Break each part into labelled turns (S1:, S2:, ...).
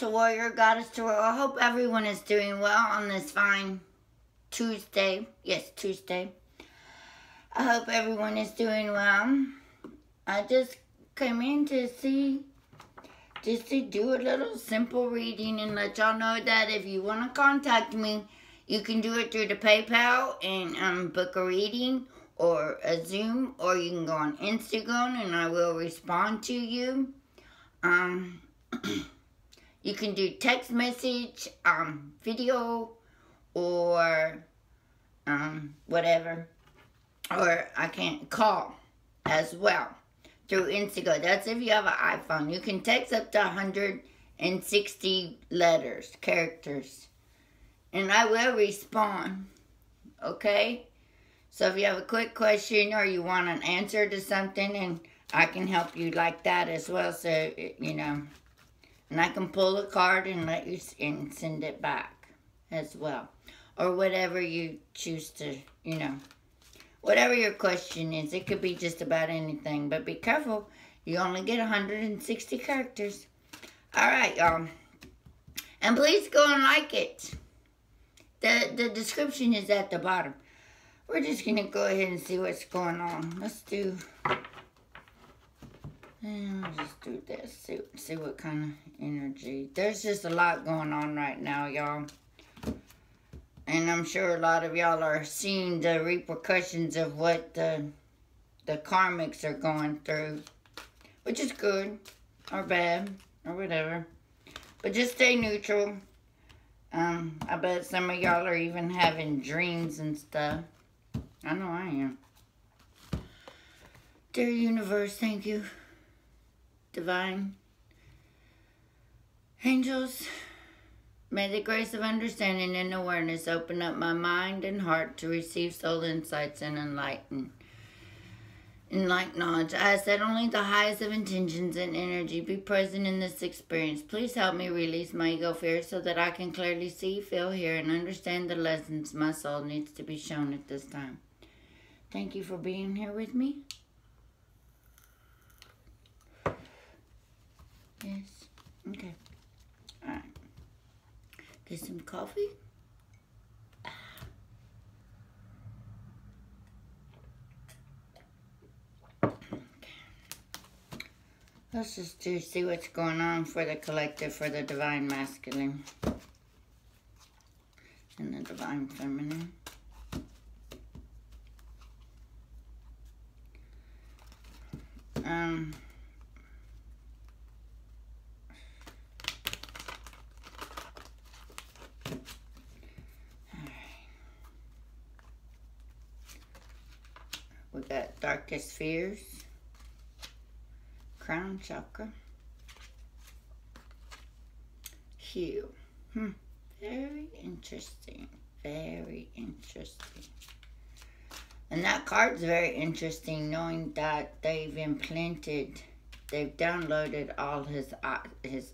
S1: to Warrior Goddess to Warrior. I hope everyone is doing well on this fine Tuesday. Yes, Tuesday. I hope everyone is doing well. I just came in to see, just to do a little simple reading and let y'all know that if you want to contact me, you can do it through the PayPal and book a reading or a Zoom, or you can go on Instantgo and I will respond to you. You can do text message, video, or whatever. Or I can call as well through Instantgo. That's if you have an iPhone. You can text up to 160 letters, characters. And I will respond. Okay? So if you have a quick question or you want an answer to something, and I can help you like that as well. So, you know. And I can pull a card and let you and send it back as well. Or whatever you choose to, you know. Whatever your question is. It could be just about anything. But be careful. You only get 160 characters. Alright, y'all. And please go and like it. The description is at the bottom. We're just going to go ahead and see what's going on. Let's do... And I'll just do this, see what kind of energy. There's just a lot going on right now, y'all. And I'm sure a lot of y'all are seeing the repercussions of what the karmics are going through. Which is good, or bad, or whatever. But just stay neutral. I bet some of y'all are even having dreams and stuff. I know I am. Dear universe, thank you. Divine angels, may the grace of understanding and awareness open up my mind and heart to receive soul insights and enlightened knowledge. I ask that only the highest of intentions and energy be present in this experience. Please help me release my ego fear so that I can clearly see, feel, hear, and understand the lessons my soul needs to be shown at this time. Thank you for being here with me. Yes. Okay. Alright. Get some coffee. Okay. Let's just see what's going on for the collective, for the divine masculine and the divine feminine. We got darkest fears, crown chakra, heal. Very interesting. Very interesting. And that card's very interesting, knowing that they've downloaded all his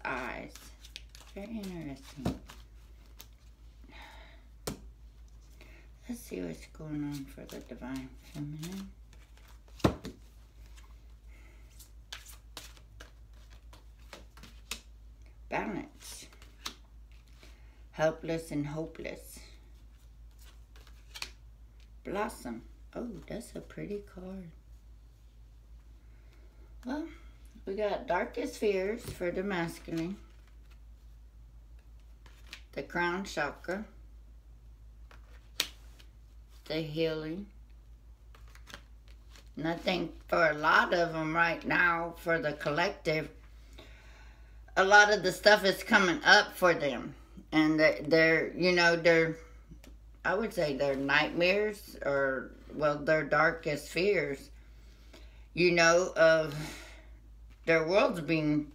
S1: eyes. Very interesting. Let's see what's going on for the divine feminine. Balance. Helpless and hopeless. Blossom. Oh, that's a pretty card. Well, we got darkest fears for the masculine. The crown chakra. The healing. And I think for a lot of them right now, for the collective, a lot of the stuff is coming up for them. And they're, you know, I would say they're nightmares, or, well, their darkest fears, you know, of their world's being,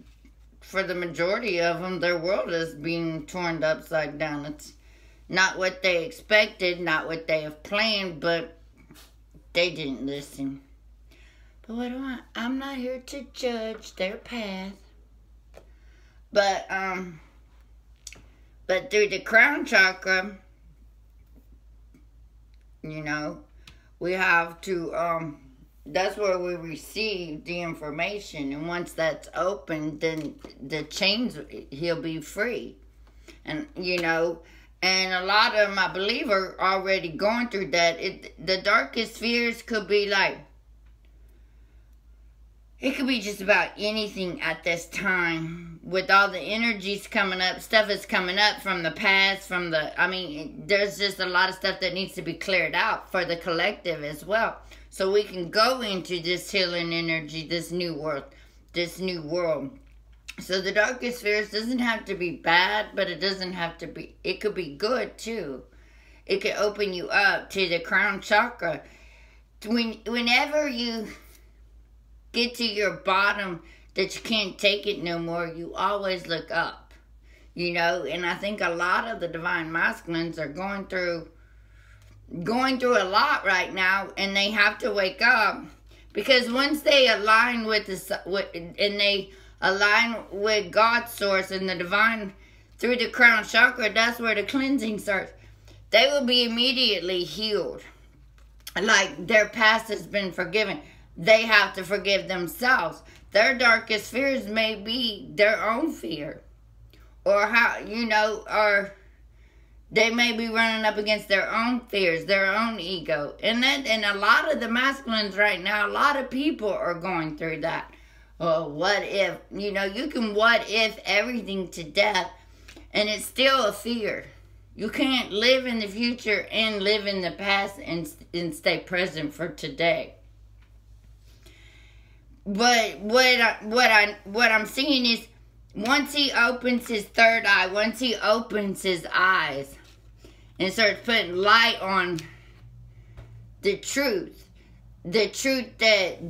S1: for the majority of them, their world is being torn upside down. It's not what they expected, not what they have planned, but they didn't listen. But what do I'm not here to judge their path. But through the crown chakra, you know, we have to that's where we receive the information. And once that's open, then the chains, he'll be free. And, you know, and a lot of them, I believe, are already going through that. The darkest fears could be like, it could be just about anything at this time. With all the energies coming up, stuff is coming up from the past, I mean, there's just a lot of stuff that needs to be cleared out for the collective as well. So we can go into this healing energy, this new world. So the darkest fears doesn't have to be bad, but it doesn't have to be, it could be good too. It could open you up to the crown chakra. Whenever you get to your bottom that you can't take it no more, you always look up. You know, and I think a lot of the divine masculines are going through a lot right now, and they have to wake up, because once they align with they align with God's source and the divine through the crown chakra, that's where the cleansing starts. They will be immediately healed. Like their past has been forgiven. They have to forgive themselves. Their darkest fears may be their own fear. Or or they may be running up against their own fears, their own ego. And a lot of the masculines right now, a lot of people are going through that. Oh, what if? You know, you can what if everything to death, and it's still a fear. You can't live in the future and live in the past and stay present for today. But what I'm seeing is, once he opens his third eye, once he opens his eyes and starts putting light on the truth that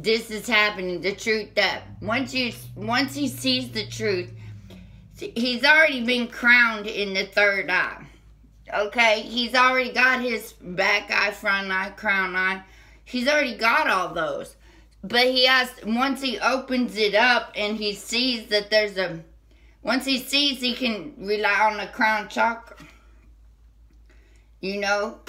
S1: this is happening, the truth that once he sees the truth, he's already been crowned in the third eye. Okay, he's already got his back eye, front eye, crown eye. He's already got all those. But once he opens it up and he sees that once he sees he can rely on the crown chakra, you know,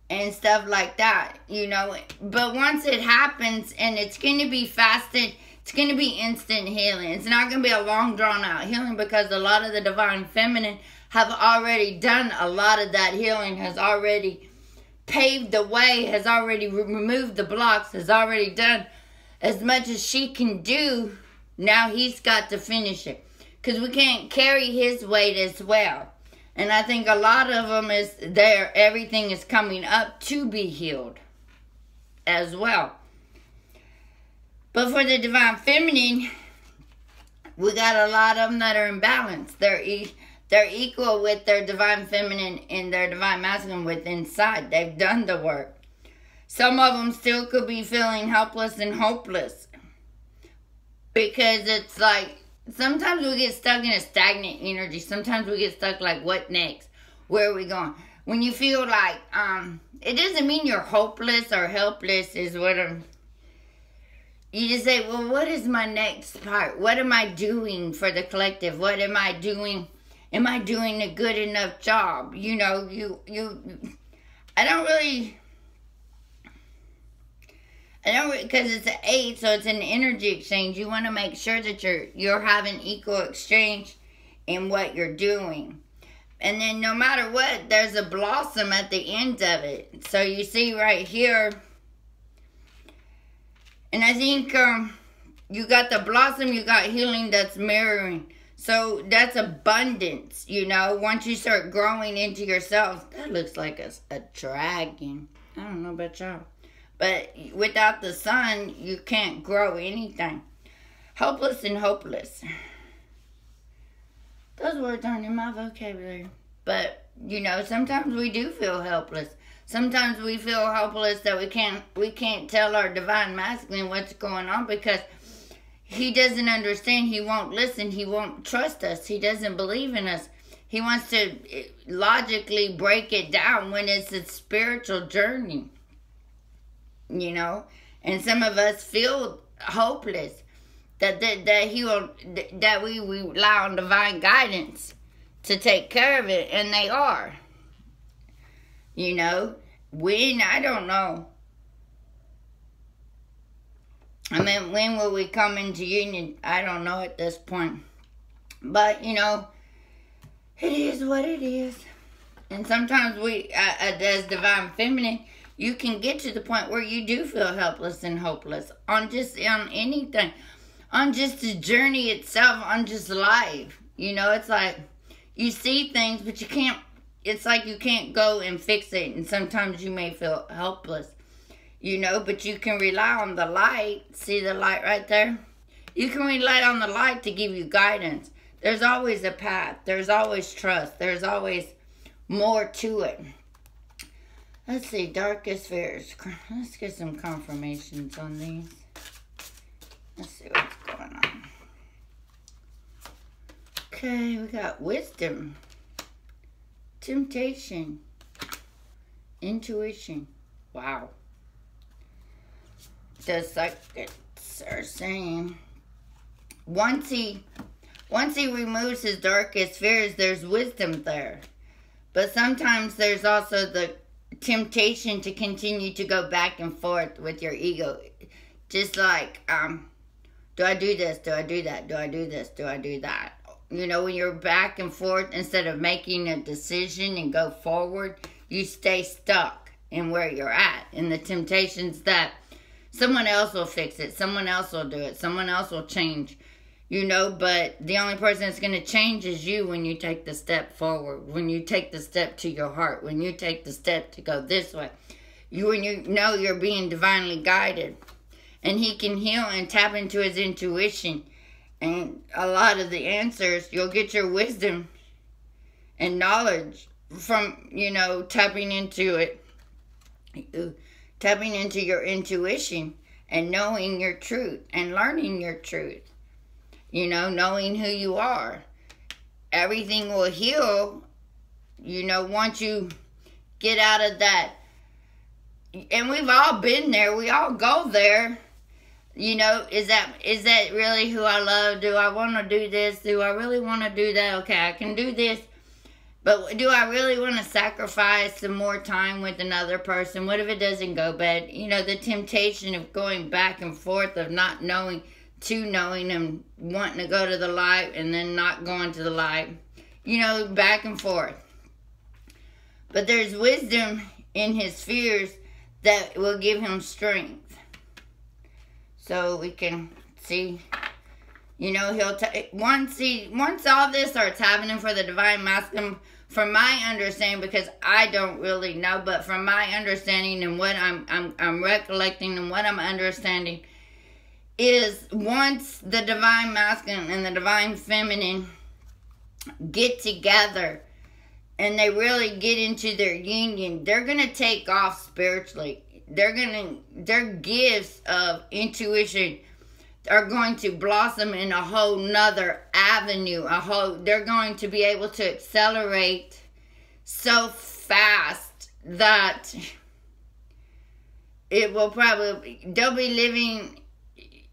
S1: and stuff like that, you know. But once it happens, and it's going to be fasted, it's going to be instant healing. It's not going to be a long drawn out healing, because a lot of the divine feminine have already done a lot of that healing, has already paved the way, has already removed the blocks, has already done as much as she can do. Now he's got to finish it, because we can't carry his weight as well. And I think a lot of them everything is coming up to be healed as well. But for the divine feminine, we got a lot of them that are in balance. They're equal with their divine feminine and their divine masculine within inside. They've done the work. Some of them still could be feeling helpless and hopeless, because it's like, sometimes we get stuck in a stagnant energy. Sometimes we get stuck like, what next? Where are we going? When you feel like, it doesn't mean you're hopeless or helpless is what you just say, well, what is my next part? What am I doing for the collective? What am I doing? Am I doing a good enough job? You know, because it's an 8, so it's an energy exchange. You want to make sure that you're having equal exchange in what you're doing. And then no matter what, there's a blossom at the end of it. So you see right here, and I think you got the blossom, you got healing, that's mirroring. So that's abundance, you know. Once you start growing into yourself, that looks like a dragon. I don't know about y'all. But without the sun, you can't grow anything. Helpless and hopeless. Those words aren't in my vocabulary. But, you know, sometimes we do feel helpless. Sometimes we feel helpless that we can't tell our divine masculine what's going on, because he doesn't understand. He won't listen. He won't trust us. He doesn't believe in us. He wants to logically break it down when it's a spiritual journey. You know, and some of us feel hopeless that we rely on divine guidance to take care of it, and they are. You know, I don't know. I mean, when will we come into union? I don't know at this point. But, you know, it is what it is. And sometimes we, as Divine Feminine, you can get to the point where you do feel helpless and hopeless on anything. On just the journey itself, on just life. You know, it's like you see things, but you can't, it's like you can't go and fix it. And sometimes you may feel helpless, you know, but you can rely on the light. See the light right there? You can rely on the light to give you guidance. There's always a path. There's always trust. There's always more to it. Let's see, darkest fears. Let's get some confirmations on these. Let's see what's going on. Okay, we got wisdom, temptation, intuition. Wow. The psychics are saying once he removes his darkest fears, there's wisdom there. But sometimes there's also the temptation to continue to go back and forth with your ego. Just like, do I do this? Do I do that? Do I do this? Do I do that? You know, when you're back and forth, instead of making a decision and go forward, you stay stuck in where you're at. And the temptations that someone else will fix it. Someone else will do it. Someone else will change. You know, but the only person that's going to change is you when you take the step forward. When you take the step to your heart. When you take the step to go this way. When you know you're being divinely guided. And he can heal and tap into his intuition. And a lot of the answers, you'll get your wisdom and knowledge from, you know, tapping into it. Tapping into your intuition and knowing your truth and learning your truth. You know, knowing who you are. Everything will heal, you know, once you get out of that. And we've all been there. We all go there. You know, is that really who I love? Do I want to do this? Do I really want to do that? Okay, I can do this. But do I really want to sacrifice some more time with another person? What if it doesn't go bad? You know, the temptation of going back and forth, of not knowing to knowing, and wanting to go to the light and then not going to the light. You know, back and forth. But there's wisdom in his fears that will give him strength. So we can see, you know, once all this starts happening for the Divine Masculine, from my understanding, because I don't really know, but from my understanding and what I'm recollecting and what I'm understanding, is once the Divine Masculine and the Divine Feminine get together and they really get into their union, they're going to take off spiritually. Their gifts of intuition are going to blossom in a whole nother avenue. They're going to be able to accelerate so fast that it will they'll be living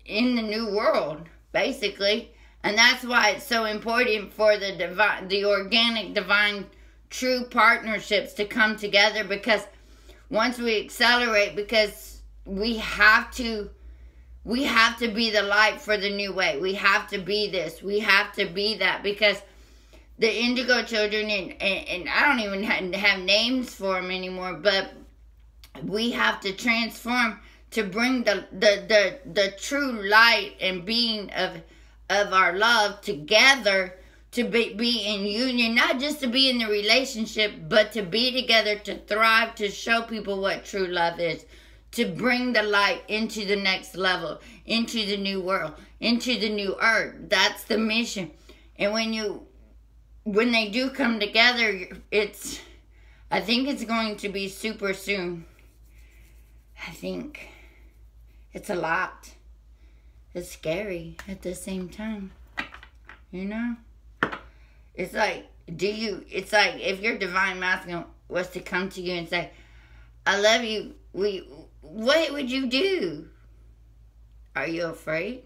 S1: in the new world, basically. And that's why it's so important for the organic, divine, true partnerships to come together, because once we accelerate, because we have to be the light for the new way. We have to be this. We have to be that, because the indigo children, and I don't even have names for them anymore, but we have to transform to bring the true light and being of our love together, to be in union, not just to be in the relationship, but to be together, to thrive, to show people what true love is, to bring the light into the next level, into the new world, into the new earth. That's the mission. And when they do come together, I think it's going to be super soon. I think it's a lot. It's scary at the same time, you know? It's like if your Divine Masculine was to come to you and say, I love you, what would you do? Are you afraid?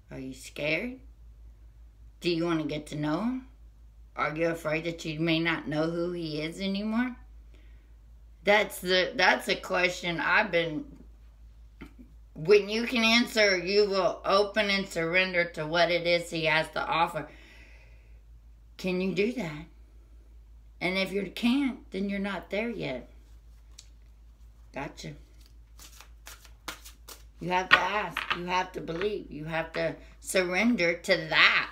S1: Are you scared? Do you want to get to know him? Are you afraid that you may not know who he is anymore? That's a question I've been when you can answer, you will open and surrender to what it is he has to offer. Can you do that? And if you can't, then you're not there yet. Gotcha. You have to ask. You have to believe. You have to surrender to that.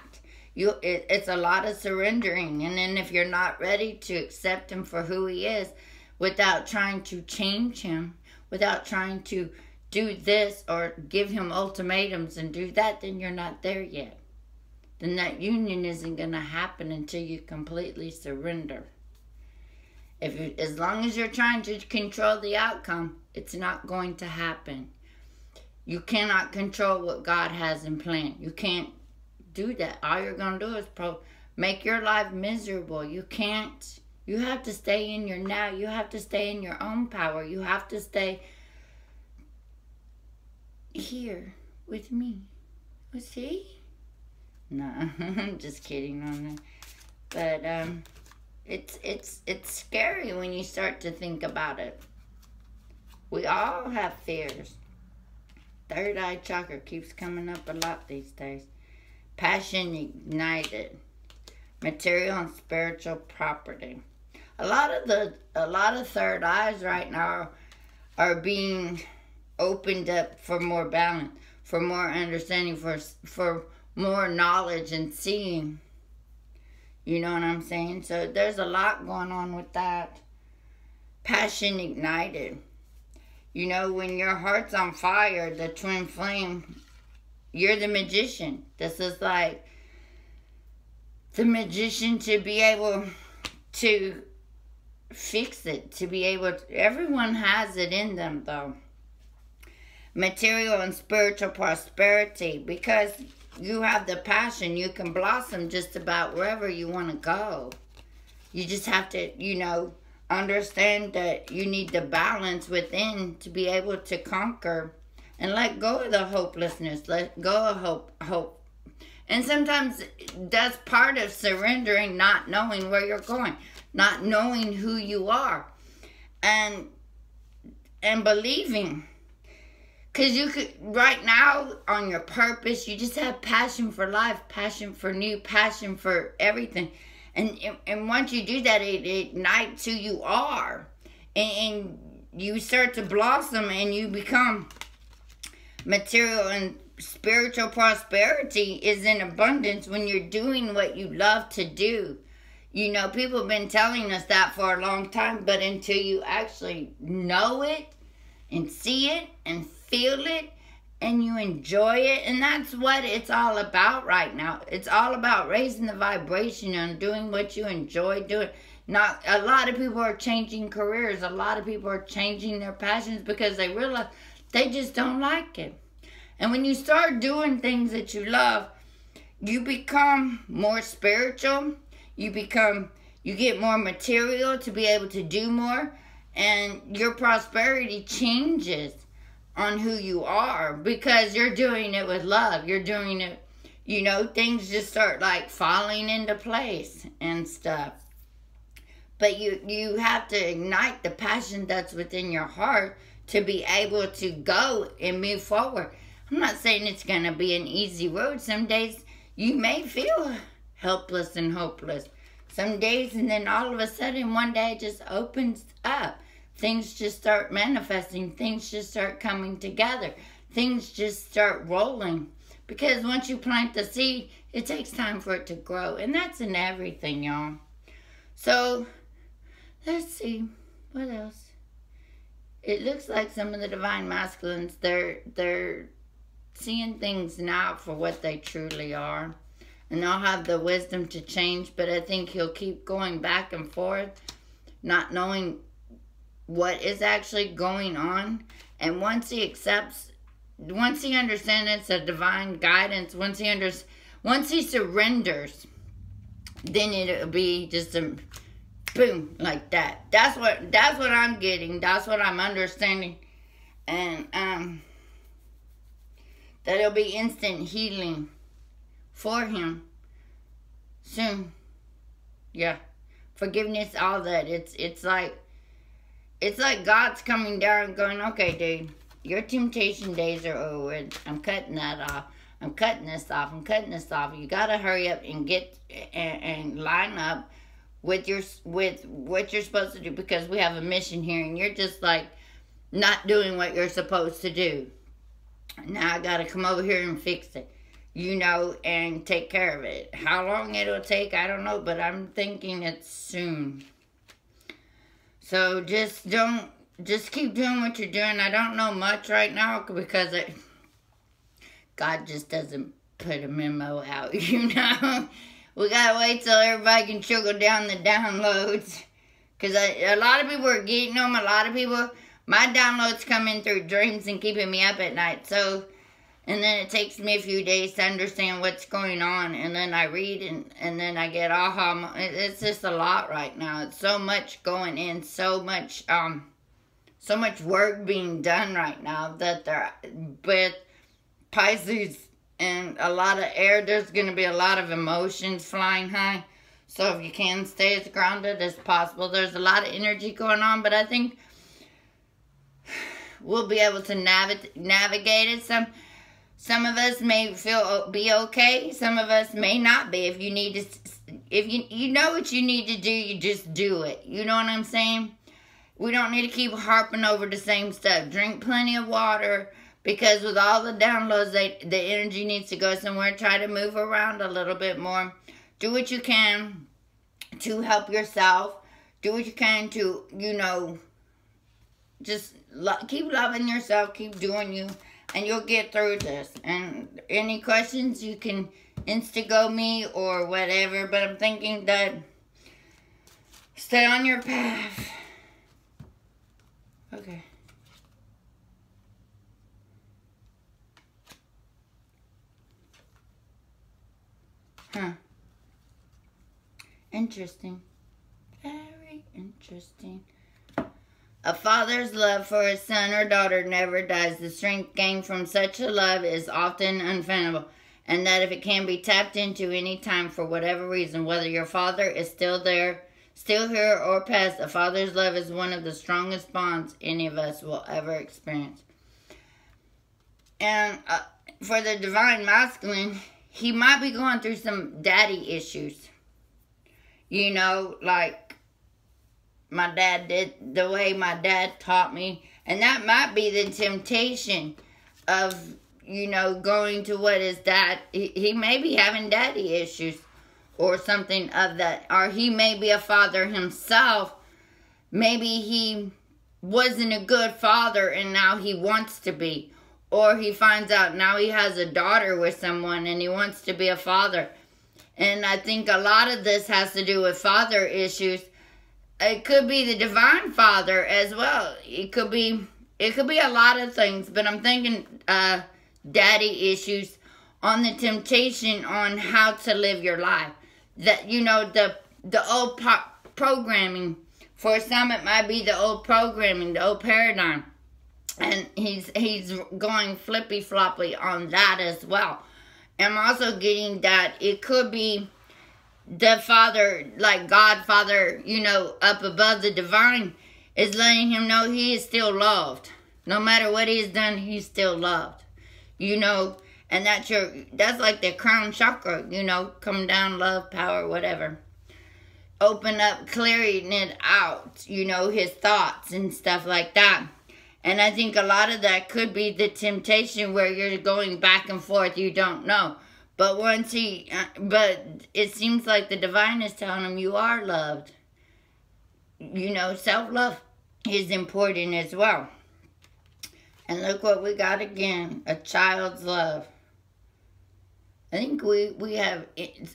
S1: It's a lot of surrendering. And then if you're not ready to accept him for who he is, without trying to change him, without trying to do this or give him ultimatums and do that, then you're not there yet. Then that union isn't going to happen until you completely surrender. As long as you're trying to control the outcome, it's not going to happen. You cannot control what God has in plan. You can't do that. All you're going to do is make your life miserable. You can't. You have to stay in your now. You have to stay in your own power. You have to stay here with me. See? No, I'm just kidding on that. But it's scary when you start to think about it. We all have fears. Third eye chakra keeps coming up a lot these days. Passion ignited. Material and spiritual property. A lot of third eyes right now are being opened up for more balance, for more understanding, for more knowledge and seeing. You know what I'm saying? So there's a lot going on with that. Passion ignited. You know, when your heart's on fire, the twin flame, you're the magician. This is like the magician to be able to fix it, to be able to, everyone has it in them though. Material and spiritual prosperity, because you have the passion, you can blossom just about wherever you want to go. You just have to, you know, understand that you need the balance within to be able to conquer and let go of the hopelessness, let go of hope. And sometimes that's part of surrendering, not knowing where you're going, not knowing who you are, and believing. Because you could, right now, on your purpose, you just have passion for life, passion for new, passion for everything. And once you do that, it ignites who you are. And you start to blossom and you become material, and spiritual prosperity is in abundance when you're doing what you love to do. You know, people have been telling us that for a long time, but until you actually know it and see it and feel it and you enjoy it, and that's what it's all about right now. It's all about raising the vibration and doing what you enjoy doing. Not a lot of people are changing careers. A lot of people are changing their passions because they realize they just don't like it. And when you start doing things that you love, you become more spiritual. You get more material to be able to do more, and your prosperity changes on who you are because you're doing it with love. You're doing it, you know, things just start like falling into place and stuff. But you have to ignite the passion that's within your heart to be able to go and move forward. I'm not saying it's going to be an easy road. Some days you may feel helpless and hopeless. Some days, and then all of a sudden one day it just opens up. Things just start manifesting. Things just start coming together. Things just start rolling. Because once you plant the seed, it takes time for it to grow. And that's in everything, y'all. So, let's see. What else? It looks like some of the divine masculines, they're seeing things now for what they truly are. And they'll have the wisdom to change. But I think he'll keep going back and forth, not knowing what is actually going on. And once he understands it's a divine guidance, once he surrenders, then it'll be just a boom, like that. That's what I'm getting. That's what I'm understanding. And that it'll be instant healing for him soon. Yeah. Forgiveness, all that. It's like God's coming down and going, okay, dude, your temptation days are over. I'm cutting that off. I'm cutting this off. I'm cutting this off. You got to hurry up and get and line up with what you're supposed to do, because we have a mission here and you're just like not doing what you're supposed to do. Now I got to come over here and fix it, you know, and take care of it. How long it'll take, I don't know, but I'm thinking it's soon. So just keep doing what you're doing. I don't know much right now because God just doesn't put a memo out, you know. We gotta wait till everybody can trickle down the downloads. Because a lot of people are getting them. A lot of people, my downloads come in through dreams and keeping me up at night. So, and then it takes me a few days to understand what's going on. And then I read and then I get aha. It's just a lot right now. It's so much going in. So much work being done right now that with Pisces and a lot of air, there's going to be a lot of emotions flying high. So if you can stay as grounded as possible. There's a lot of energy going on, but I think we'll be able to navigate it. Some of us may be okay. Some of us may not be. If you need to, if you know what you need to do, you just do it. You know what I'm saying? We don't need to keep harping over the same stuff. Drink plenty of water. Because with all the downloads, the energy needs to go somewhere. Try to move around a little bit more. Do what you can to help yourself. Do what you can to, you know, just keep loving yourself. Keep doing you. And you'll get through this. And any questions, you can Instago me or whatever. But I'm thinking that stay on your path. Okay. Huh. Interesting. Very interesting. A father's love for his son or daughter never dies. The strength gained from such a love is often unfathomable, and that if it can be tapped into any time for whatever reason, whether your father is still there, still here, or past, a father's love is one of the strongest bonds any of us will ever experience. And for the divine masculine, he might be going through some daddy issues. You know, like my dad did, the way my dad taught me. And that might be the temptation of, you know, going to what his dad, he may be having daddy issues or something of that. Or he may be a father himself. Maybe he wasn't a good father and now he wants to be. Or he finds out now he has a daughter with someone and he wants to be a father. And I think a lot of this has to do with father issues. It could be the divine father as well. It could be a lot of things. But I'm thinking daddy issues on the temptation on how to live your life. That, you know, the old programming. For some it might be the old programming, the old paradigm. And he's going flippy-floppy on that as well. I'm also getting that it could be the father, like Godfather, you know, up above the divine, is letting him know he is still loved. No matter what he's done, he's still loved. You know, and that's like the crown chakra, you know, come down, love, power, whatever. Open up, clearing it out, you know, his thoughts and stuff like that. And I think a lot of that could be the temptation where you're going back and forth. You don't know. But but it seems like the divine is telling him you are loved. You know, self-love is important as well. And look what we got again. A child's love. I think we have,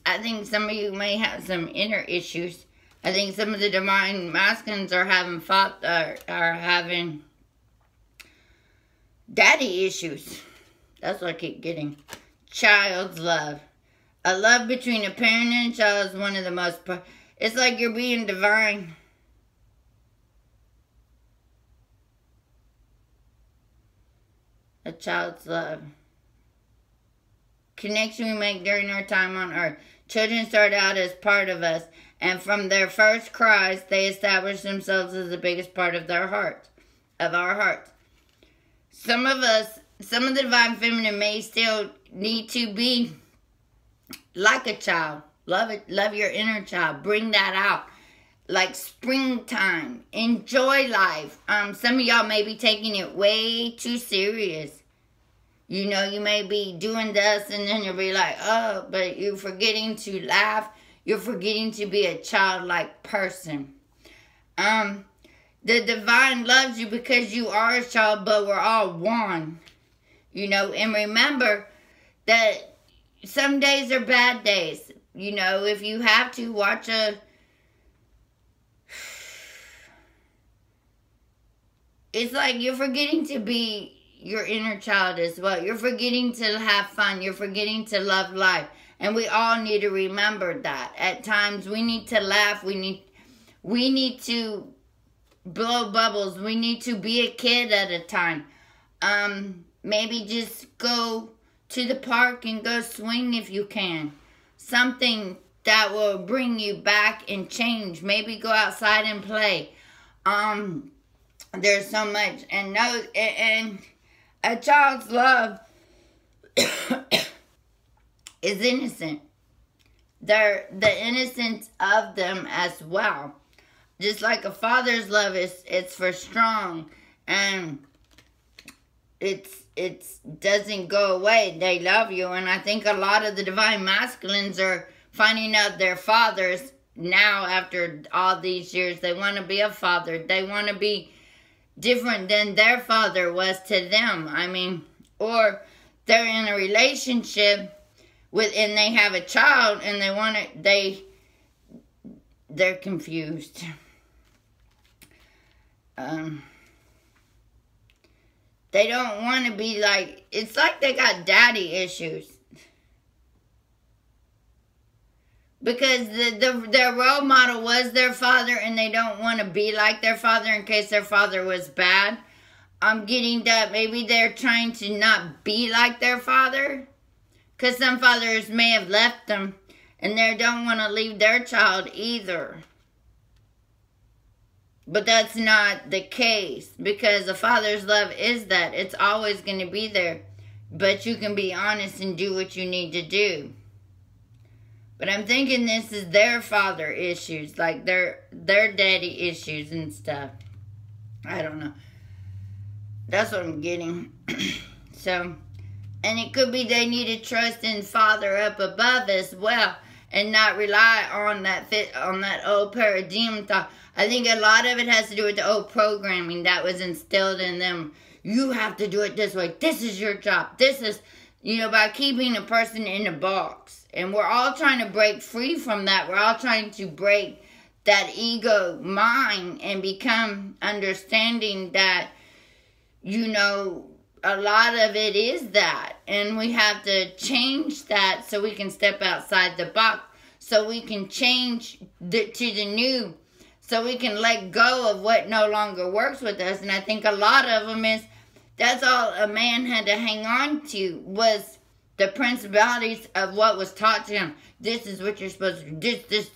S1: I think some of you may have some inner issues. I think some of the divine masculines are having daddy issues. That's what I keep getting. Child's love. A love between a parent and a child is one of the most... It's like you're being divine. A child's love. Connection we make during our time on earth. Children start out as part of us, and from their first cries, they establish themselves as the biggest part of their hearts, of our hearts. some of us, some of the Divine Feminine may still need to be like a child. Love it. Love your inner child. Bring that out. Like springtime. Enjoy life. Some of y'all may be taking it way too serious. You know, you may be doing this and then you'll be like, oh, but you're forgetting to laugh. You're forgetting to be a childlike person. The divine loves you because you are a child, but we're all one. You know, and remember that some days are bad days. You know, if you have to watch it's like you're forgetting to be your inner child as well. You're forgetting to have fun. You're forgetting to love life. And we all need to remember that. At times, we need to laugh. We need to blow bubbles. We need to be a kid at a time. Maybe just go to the park and go swing if you can. Something that will bring you back and change. Maybe go outside and play. There's so much. And a child's love is innocent. The innocence of them as well. Just like a father's love it's for strong, and it doesn't go away. They love you, and I think a lot of the divine masculines are finding out their fathers now after all these years. They want to be a father. They want to be different than their father was to them. I mean, or they're in a relationship and they have a child and they're confused. They don't want to be like, it's like they got daddy issues. Because their role model was their father and they don't want to be like their father in case their father was bad. I'm getting that maybe they're trying to not be like their father. Because some fathers may have left them and they don't want to leave their child either. But that's not the case, because a father's love is that. It's always going to be there. But you can be honest and do what you need to do. But I'm thinking this is their father issues, like their daddy issues and stuff. I don't know. That's what I'm getting. So, and it could be they need to trust in Father up above as well, and not rely on that old paradigm thought. I think a lot of it has to do with the old programming that was instilled in them. You have to do it this way. This is your job. This is, by keeping a person in a box. And we're all trying to break free from that. We're all trying to break that ego mind and become understanding that, a lot of it is that. And we have to change that so we can step outside the box. So we can change to the new. So we can let go of what no longer works with us. And I think a lot of them that's all a man had to hang on to was the principalities of what was taught to him. This is what you're supposed to do. This.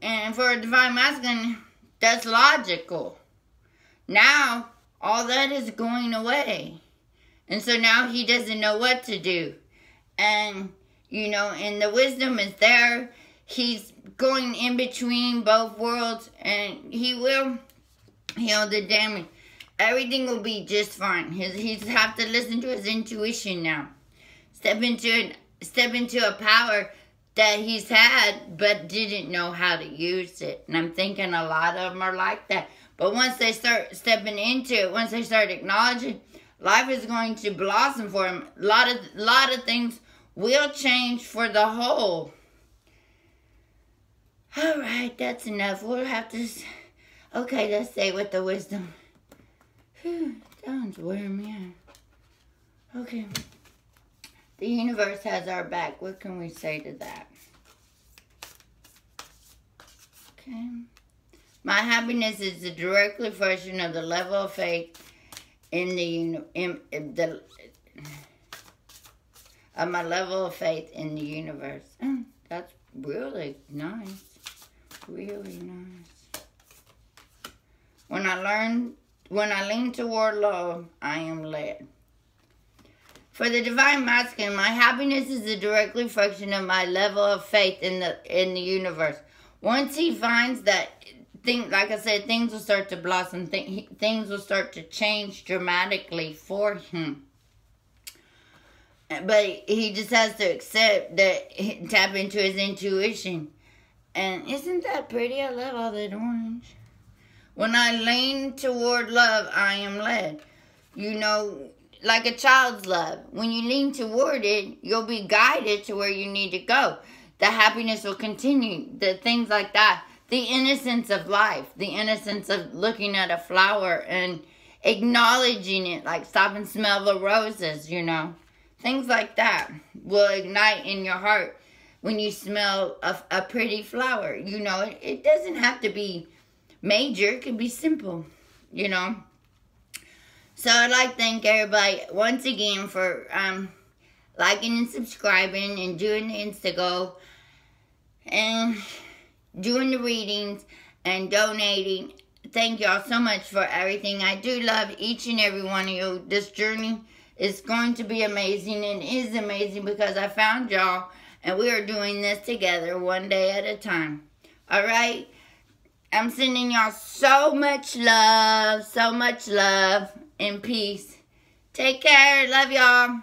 S1: And for a divine masculine, that's logical. Now, all that is going away. And so now he doesn't know what to do. And, and the wisdom is there. He's going in between both worlds, and he will heal the damage. Everything will be just fine. He's have to listen to his intuition now. Step into a power that he's had, but didn't know how to use it. And I'm thinking a lot of them are like that. But once they start stepping into it, once they start acknowledging, life is going to blossom for them. A lot of things will change for the whole. All right, that's enough. We'll have to... Okay, let's say with the wisdom. Whew, that one's wearing me out. Okay. The universe has our back. What can we say to that? Okay. My happiness is a direct reflection of the level of faith of my level of faith in the universe. That's really nice. Really nice. When I learned When I lean toward love, I am led. For the Divine Masculine, my happiness is a direct reflection of my level of faith in the universe. Once he finds that, like I said, things will start to blossom. Things will start to change dramatically for him. But he just has to accept that, tap into his intuition. And isn't that pretty? I love all that orange. When I lean toward love, I am led. You know, like a child's love. When you lean toward it, you'll be guided to where you need to go. The happiness will continue. The things like that. The innocence of life. The innocence of looking at a flower and acknowledging it. Like stop and smell the roses, you know. Things like that will ignite in your heart when you smell a pretty flower. You know, it doesn't have to be major. It could be simple, you know. So I'd like to thank everybody once again for liking and subscribing and doing the Instantgo and doing the readings and donating. Thank y'all so much for everything. I do love each and every one of you. This journey is going to be amazing and is amazing because I found y'all and we are doing this together one day at a time. All right? I'm sending y'all so much love and peace. Take care. Love y'all.